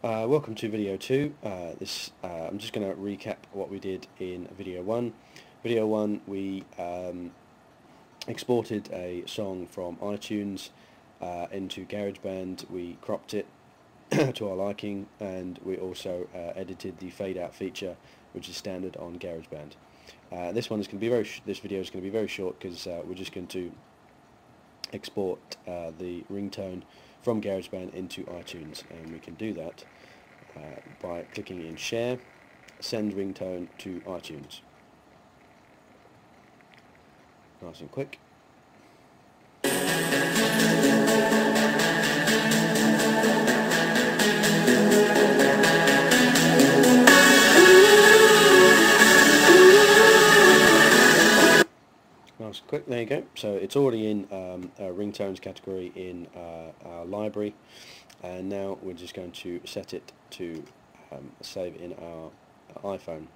Welcome to video 2. I'm just going to recap what we did in video 1. Video 1 we exported a song from iTunes into GarageBand. We cropped it to our liking, and we also edited the fade out feature, which is standard on GarageBand. This video is going to be very short because we're just going to export the ringtone from GarageBand into iTunes, and we can do that by clicking in Share, Send Ringtone to iTunes. Nice and quick. Nice and quick, there you go. So it's already in ringtones category in our library, and now we're just going to set it to save in our iPhone.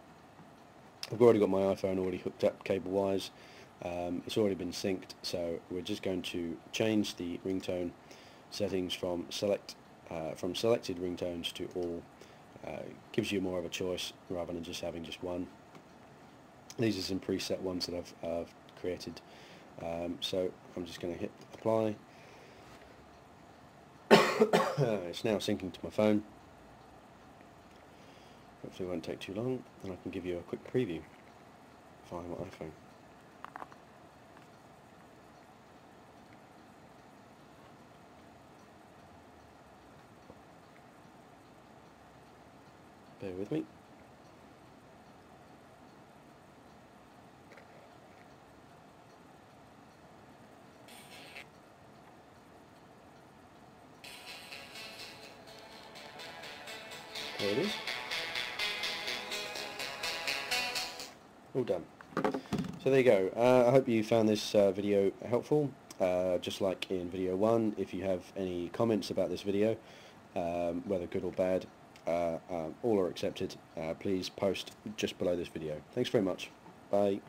I've already got my iPhone already hooked up cable wise. It's already been synced, so we're just going to change the ringtone settings from selected ringtones to all. Gives you more of a choice rather than just having just one. These are some preset ones that I've created, so I'm just going to hit apply. It's now syncing to my phone. Hopefully it won't take too long, and I can give you a quick preview via my iPhone. Bear with me. There it is. All done. So there you go. I hope you found this video helpful. Just like in video 1, if you have any comments about this video, whether good or bad, all are accepted. Please post just below this video. Thanks very much. Bye.